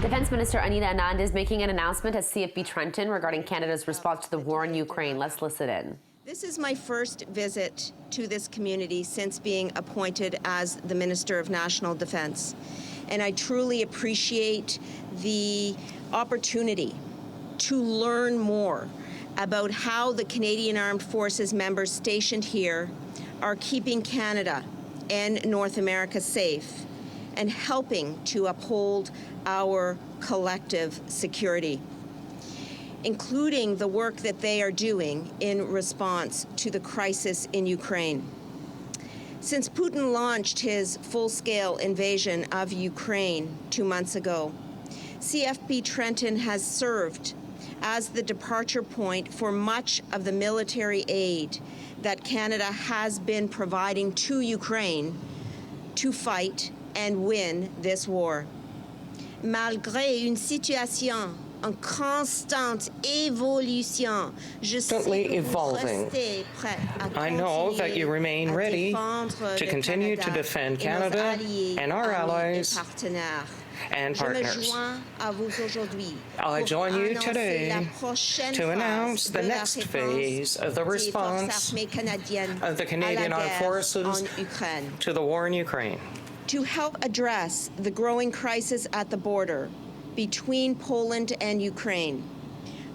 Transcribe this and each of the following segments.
Defense Minister Anita Anand is making an announcement at CFB Trenton regarding Canada's response to the war in Ukraine. Let's listen in. This is my first visit to this community since being appointed as the Minister of National Defense. And I truly appreciate the opportunity to learn more about how the Canadian Armed Forces members stationed here are keeping Canada and North America safe and helping to uphold our collective security, including the work that they are doing in response to the crisis in Ukraine. Since Putin launched his full-scale invasion of Ukraine 2 months ago, CFB Trenton has served as the departure point for much of the military aid that Canada has been providing to Ukraine to fight and win this war. Malgré une situation en constante évolution, je sais que vous restez prêt à I know that you remain ready to continue to defend Canada and our allies and partners. I join you today to announce the next phase of the response of the Canadian Armed Forces to the war in Ukraine. To help address the growing crisis at the border between Poland and Ukraine,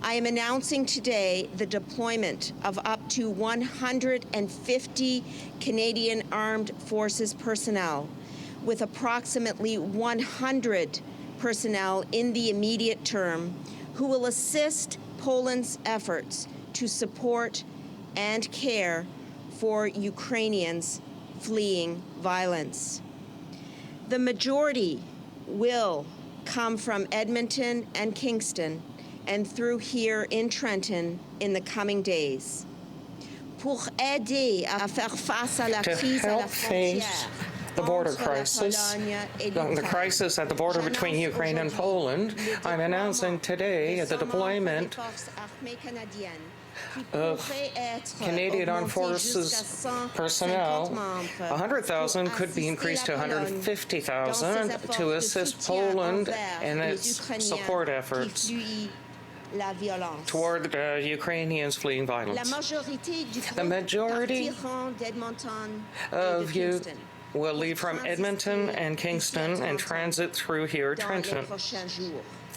I am announcing today the deployment of up to 150 Canadian Armed Forces personnel, with approximately 100 personnel in the immediate term who will assist Poland's efforts to support and care for Ukrainians fleeing violence. The majority will come from Edmonton and Kingston and through here in Trenton in the coming days. Pour aider à faire face à la crise à la frontière, the border crisis, the crisis at the border between Ukraine and Poland, I'm announcing today the deployment of Canadian Armed Forces personnel. 100,000 could be increased to 150,000 to assist Poland in its support efforts toward Ukrainians fleeing violence. The majority of you will leave from Edmonton and Kingston and transit through here, Trenton,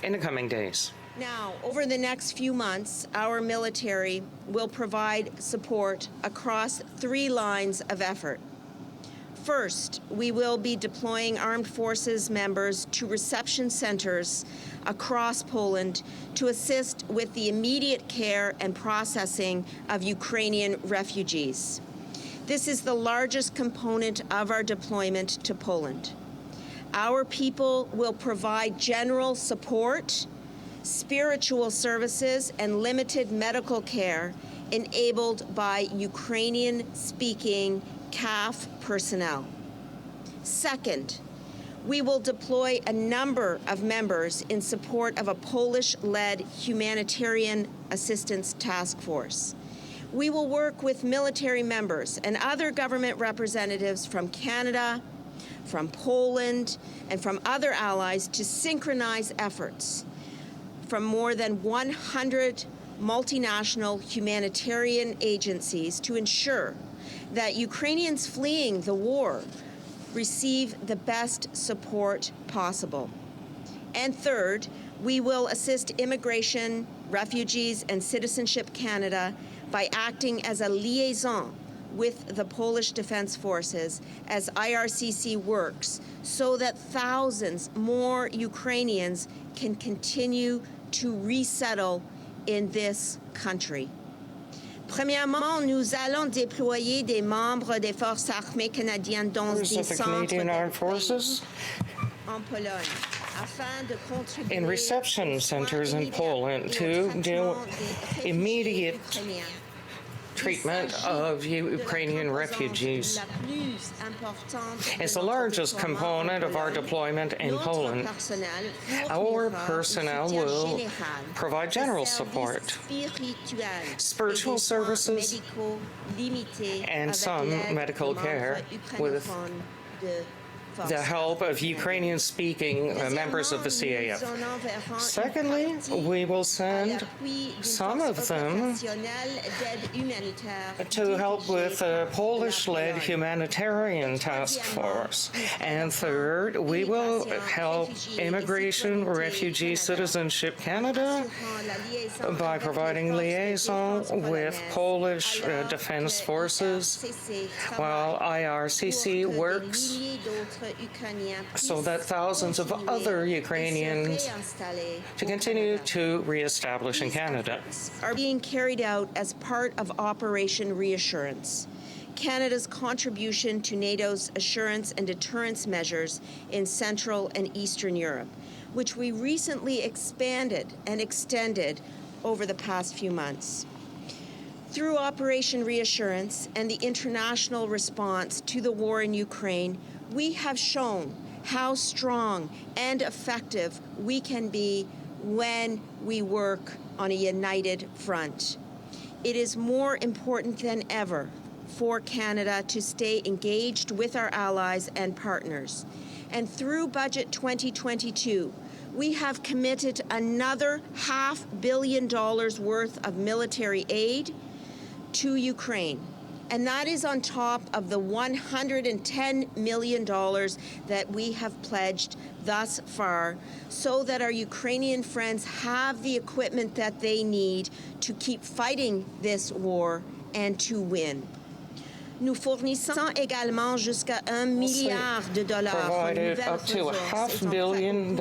in the coming days. Now, over the next few months, our military will provide support across 3 lines of effort. First, we will be deploying armed forces members to reception centers across Poland to assist with the immediate care and processing of Ukrainian refugees. This is the largest component of our deployment to Poland. Our people will provide general support, spiritual services, and limited medical care enabled by Ukrainian-speaking CAF personnel. Second, we will deploy a number of members in support of a Polish-led humanitarian assistance task force. We will work with military members and other government representatives from Canada, from Poland, and from other allies to synchronize efforts from more than 100 multinational humanitarian agencies to ensure that Ukrainians fleeing the war receive the best support possible. And third, we will assist Immigration, Refugees, and Citizenship Canada by acting as a liaison with the Polish Defense Forces as IRCC works so that thousands more Ukrainians can continue to resettle in this country. Premièrement, nous allons déployer des membres des forces armées canadiennes dans des centres en Pologne afin de contribuer in reception centers in Poland to do immediate treatment of Ukrainian refugees. It's the largest component of our deployment in Poland. Our personnel will provide general support, spiritual services, and some medical care with the help of Ukrainian-speaking members of the CAF. Secondly, we will send some of them to help with a Polish-led humanitarian task force. And third, we will help Immigration, Refugee, Citizenship Canada by providing liaison with Polish Defense Forces, while IRCC works so that thousands of other Ukrainians to continue to reestablish in Canada. Are being carried out as part of Operation Reassurance, Canada's contribution to NATO's assurance and deterrence measures in Central and Eastern Europe, which we recently expanded and extended over the past few months. Through Operation Reassurance and the international response to the war in Ukraine, we have shown how strong and effective we can be when we work on a united front. It is more important than ever for Canada to stay engaged with our allies and partners. And through Budget 2022, we have committed another $500 million worth of military aid to Ukraine. And that is on top of the $110 million that we have pledged thus far, so that our Ukrainian friends have the equipment that they need to keep fighting this war and to win. Nous fournissons également jusqu'à $1 milliard provided up to $500 million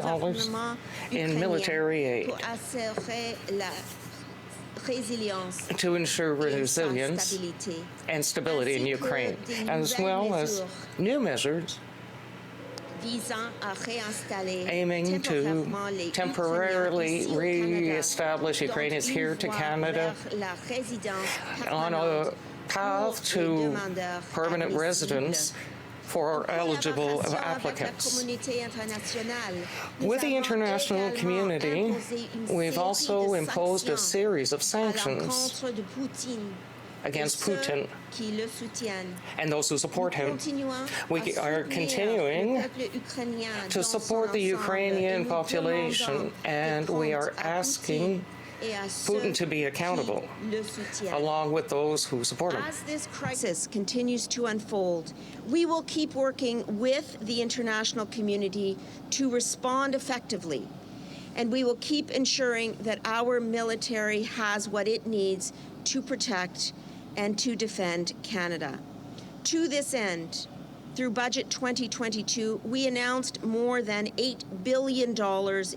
in military aid to ensure resilience and stability in Ukraine, as well as new measures aiming to temporarily re-establish Ukrainians here to Canada on a path to permanent residence for eligible applicants. With the international community, we've also imposed a series of sanctions against Putin and those who support him. We are continuing to support the Ukrainian population, and we are asking Putin to be accountable, along with those who support him. As this crisis continues to unfold, we will keep working with the international community to respond effectively, and we will keep ensuring that our military has what it needs to protect and to defend Canada. To this end, through Budget 2022, we announced more than $8 billion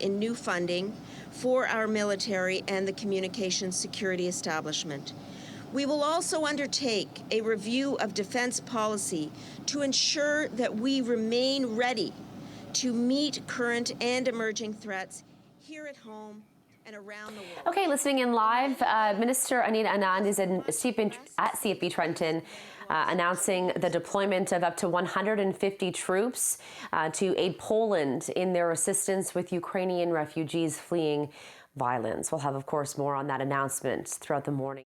in new funding for our military and the communications security establishment. We will also undertake a review of defense policy to ensure that we remain ready to meet current and emerging threats here at home and around the world. Okay, listening in live, Minister Anita Anand is at CFB Trenton announcing the deployment of up to 150 troops to aid Poland in their assistance with Ukrainian refugees fleeing violence. We'll have, of course, more on that announcement throughout the morning.